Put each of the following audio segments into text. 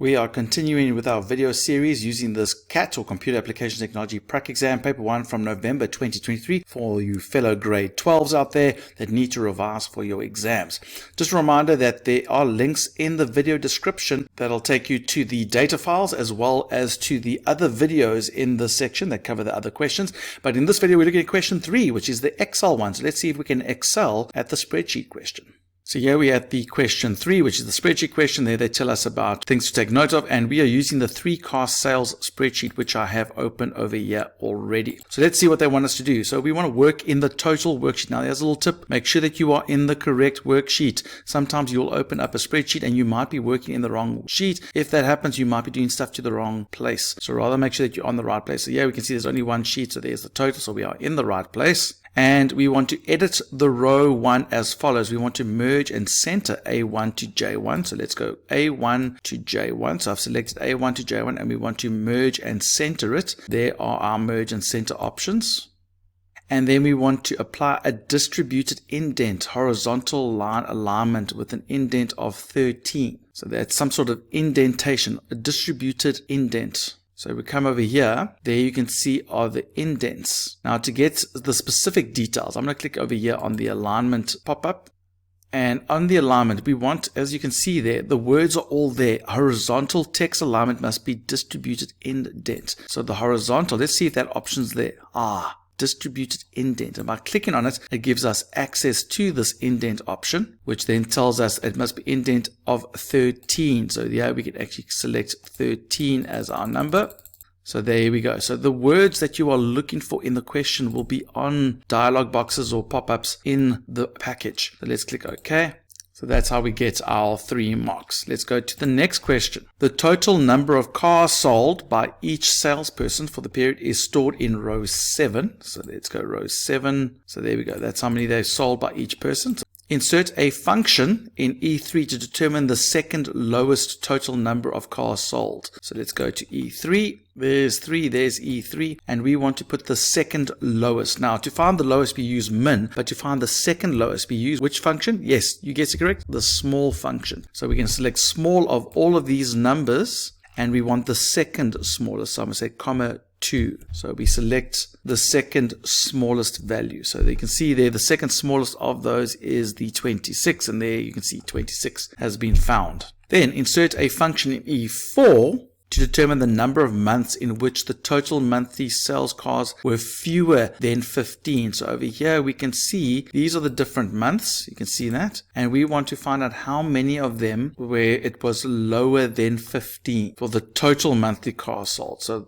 We are continuing with our video series using this CAT or Computer Application Technology Prac Exam Paper 1 from November 2023 for you fellow grade 12s out there that need to revise for your exams. Just a reminder that there are links in the video description that'll take you to the data files as well as to the other videos in this section that cover the other questions. But in this video we're looking at question 3, which is the Excel one. So let's see if we can excel at the spreadsheet question. So here we are at the question 3, which is the spreadsheet question. There they tell us about things to take note of, and we are using the 3-car sales spreadsheet, which I have open over here already. So let's see what they want us to do. So we want to work in the total worksheet. Now there's a little tip. Make sure that you are in the correct worksheet. Sometimes you'll open up a spreadsheet and you might be working in the wrong sheet. If that happens, you might be doing stuff to the wrong place. So rather make sure that you're on the right place. So here we can see there's only one sheet, so there's the total. So we are in the right place. And we want to edit the row 1 as follows. We want to merge and center A1 to J1. So let's go A1 to J1. So I've selected A1 to J1 and we want to merge and center it. There are our merge and center options. And then we want to apply a distributed indent, horizontal line alignment with an indent of 13. So that's some sort of indentation, a distributed indent. So we come over here, there you can see are the indents. Now to get the specific details, I'm going to click over here on the alignment pop-up. And on the alignment, we want, as you can see there, the words are all there. Horizontal text alignment must be distributed indent. So the horizontal, let's see if that option's there. Distributed indent. And by clicking on it, it gives us access to this indent option, which then tells us it must be indent of 13. So yeah, we can actually select 13 as our number. So there we go. So the words that you are looking for in the question will be on dialog boxes or pop-ups in the package. So let's click OK. So that's how we get our 3 marks. Let's go to the next question. The total number of cars sold by each salesperson for the period is stored in row 7. So let's go row 7. So there we go. That's how many they've sold by each person. So insert a function in E3 to determine the second lowest total number of cars sold. So let's go to E3. There's 3, there's E3, and we want to put the second lowest. Now, to find the lowest, we use min, but to find the second lowest, we use which function? Yes, you guessed it correct, the small function. So we can select small of all of these numbers, and we want the second smallest. So I'm going to say comma 2. So we select the second smallest value. So you can see there the second smallest of those is the 26, and there you can see 26 has been found. Then insert a function in E4 to determine the number of months in which the total monthly sales cars were fewer than 15. So over here we can see these are the different months. You can see that. And we want to find out how many of them where it was lower than 15 for the total monthly cars sold. So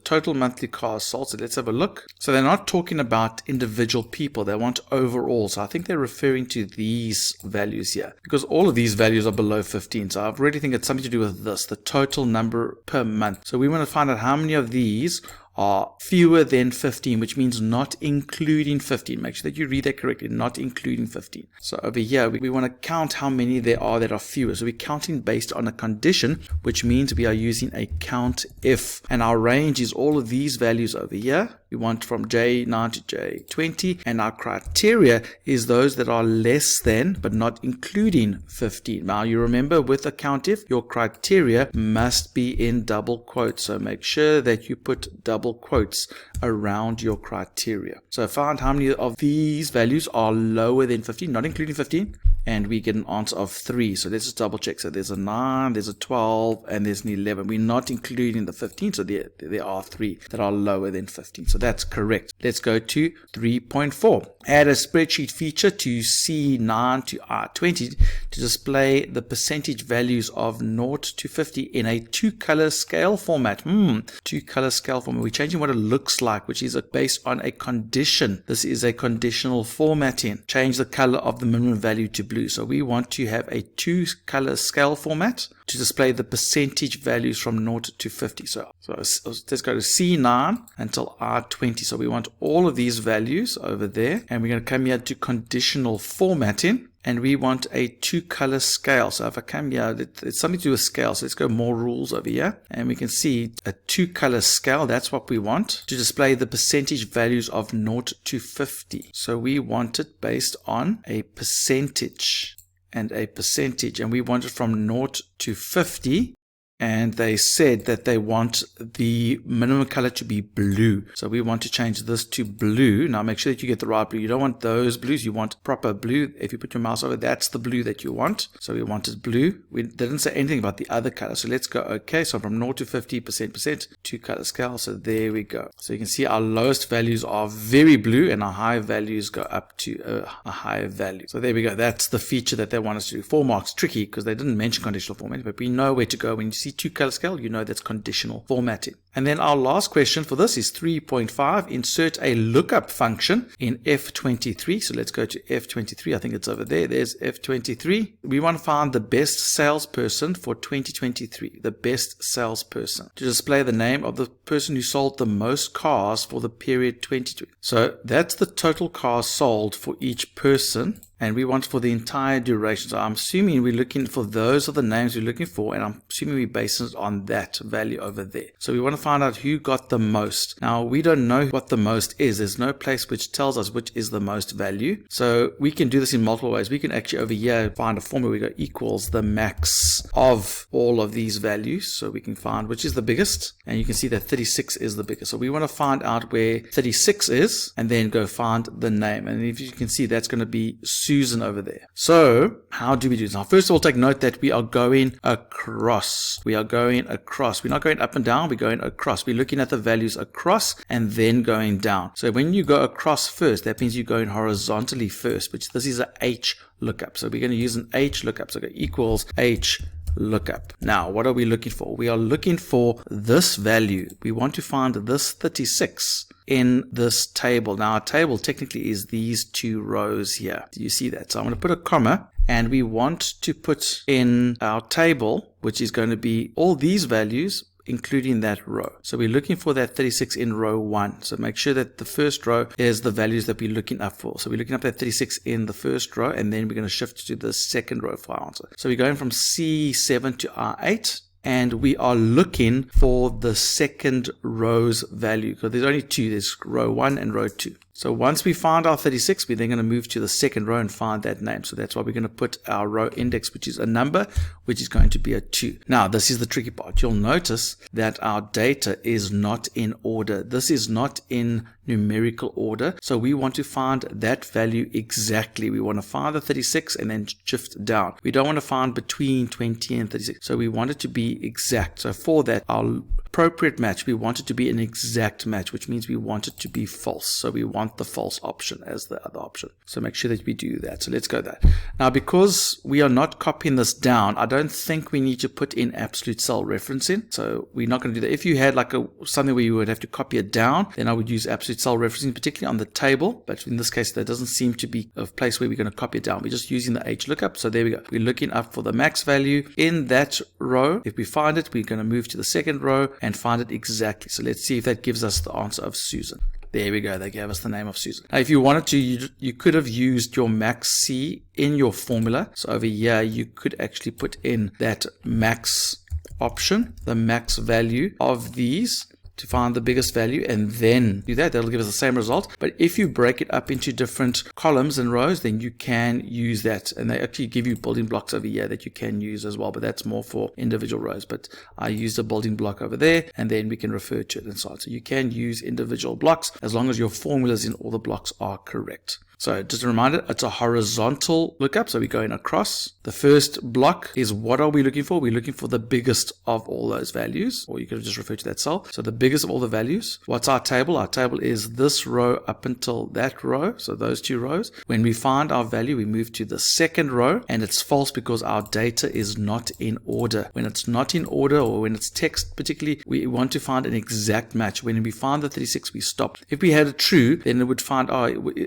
total monthly cars sold. So let's have a look. So they're not talking about individual people. They want overall. So I think they're referring to these values here because all of these values are below 15. So I really think it's something to do with this, the total number per month. So we want to find out how many of these are fewer than 15, which means not including 15. Make sure that you read that correctly, not including 15. So over here, we want to count how many there are that are fewer. So we're counting based on a condition, which means we are using a count if. And our range is all of these values over here. We want from J9 to J20, and our criteria is those that are less than, but not including 15. Now you remember with a count if, your criteria must be in double quotes. So make sure that you put double quotes around your criteria. So find how many of these values are lower than 15, not including 15, and we get an answer of 3. So let's just double check. So there's a 9, there's a 12, and there's an 11. We're not including the 15, so there are 3 that are lower than 15. So that's correct. Let's go to 3.4. Add a spreadsheet feature to C9 to R20 to display the percentage values of 0 to 50 in a 2-color scale format. 2-color scale format. We're changing what it looks like, which is based on a condition. This is a conditional formatting. Change the color of the minimum value to blue. So we want to have a 2-color scale format to display the percentage values from 0 to 50. So let's go to C9 until R20. So we want all of these values over there, and we're going to come here to conditional formatting, and we want a 2-color scale. So if I come here, it's something to do with scale. So let's go more rules over here, and we can see a 2-color scale. That's what we want to display the percentage values of 0 to 50. So we want it based on a percentage and a percentage, and we want it from 0 to 50. and they said that they want the minimum color to be blue. So we want to change this to blue. Now make sure that you get the right blue. You don't want those blues, you want proper blue. If you put your mouse over, that's the blue that you want. So we wanted blue. We didn't say anything about the other color. So let's go okay. So from 0 to 50%, 2 color scale. So there we go. So you can see our lowest values are very blue and our high values go up to a higher value. So there we go. That's the feature that they want us to do. 4 marks, tricky because they didn't mention conditional formatting, but we know where to go. When you see 2 color scale, you know that's conditional formatting. And then our last question for this is 3.5. Insert a lookup function in F23. So let's go to F23. I think it's over there. There's F23. We want to find the best salesperson for 2023. The best salesperson. To display the name of the person who sold the most cars for the period 2020. So that's the total cars sold for each person. And we want for the entire duration. So I'm assuming we're looking for those are the names we're looking for, and I'm assuming we base it on that value over there. So we want to find out who got the most. Now we don't know what the most is. There's no place which tells us which is the most value. So we can do this in multiple ways. We can actually over here find a formula. We go equals the max of all of these values. So we can find which is the biggest, and you can see that 36 is the biggest. So we want to find out where 36 is, and then go find the name. And if you can see, that's going to be Susan over there. So how do we do this? Now, first of all, take note that we are going across. We are going across. We're not going up and down. We're going across. We're looking at the values across and then going down. So when you go across first, that means you're going horizontally first, which this is a H lookup. So we're going to use an H lookup. So go equals H lookup. Now, what are we looking for? We are looking for this value. We want to find this 36 in this table. Now, our table technically is these 2 rows here. Do you see that? So I'm going to put a comma, and we want to put in our table, which is going to be all these values, including that row. So we're looking for that 36 in row 1. So make sure that the first row is the values that we're looking up for. So we're looking up that 36 in the first row, and then we're going to shift to the second row for our answer. So we're going from C7 to R8. And we are looking for the second row's value, because there's only 2. There's row 1 and row 2. So once we find our 36, we're then going to move to the second row and find that name. So that's why we're going to put our row index, which is a number, which is going to be a 2. Now, this is the tricky part. You'll notice that our data is not in order. This is not in numerical order. So we want to find that value exactly. We want to find the 36 and then shift down. We don't want to find between 20 and 36. So we want it to be exact. So for that, our appropriate match, we want it to be an exact match, which means we want it to be false. So we want the false option as the other option. So make sure that we do that. So let's go there. Now, because we are not copying this down, I don't think we need to put in absolute cell referencing. So we're not going to do that. If you had like something where you would have to copy it down, then I would use absolute cell referencing, particularly on the table. But in this case, there doesn't seem to be a place where we're going to copy it down. We're just using the H lookup. So there we go. We're looking up for the max value in that row. If we find it, we're going to move to the second row and find it exactly. So let's see if that gives us the answer of Susan. There we go. They gave us the name of Susan. Now, if you wanted to, you could have used your max C in your formula. So over here, you could actually put in that max option, the max value of these, to find the biggest value, and then do that. That'll give us the same result. But if you break it up into different columns and rows, then you can use that. And they actually give you building blocks over here that you can use as well, but that's more for individual rows. But I used a building block over there, and then we can refer to it and so on. So you can use individual blocks as long as your formulas in all the blocks are correct. So just a reminder, it's a horizontal lookup. So we're going across. The first block is what are we looking for? We're looking for the biggest of all those values, or you could have just referred to that cell. So the biggest of all the values. What's our table? Our table is this row up until that row. So those 2 rows. When we find our value, we move to the second row, and it's false because our data is not in order. When it's not in order, or when it's text particularly, we want to find an exact match. When we find the 36, we stop. If we had it true, then it would find,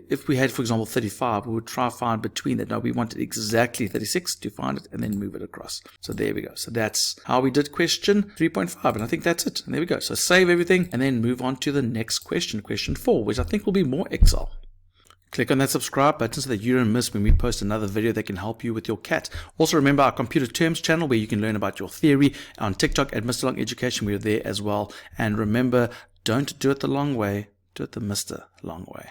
if we had, for example, 35, we would try to find between that. No, we wanted exactly 36 to find it and then move it across. So there we go. So that's how we did question 3.5. And I think that's it. And there we go. So save everything and then move on to the next question, question 4, which I think will be more Excel. Click on that subscribe button so that you don't miss when we post another video that can help you with your cat. Also remember our computer terms channel where you can learn about your theory. On TikTok at Mr. Long Education, we're there as well. And remember, don't do it the long way, do it the Mr. Long way.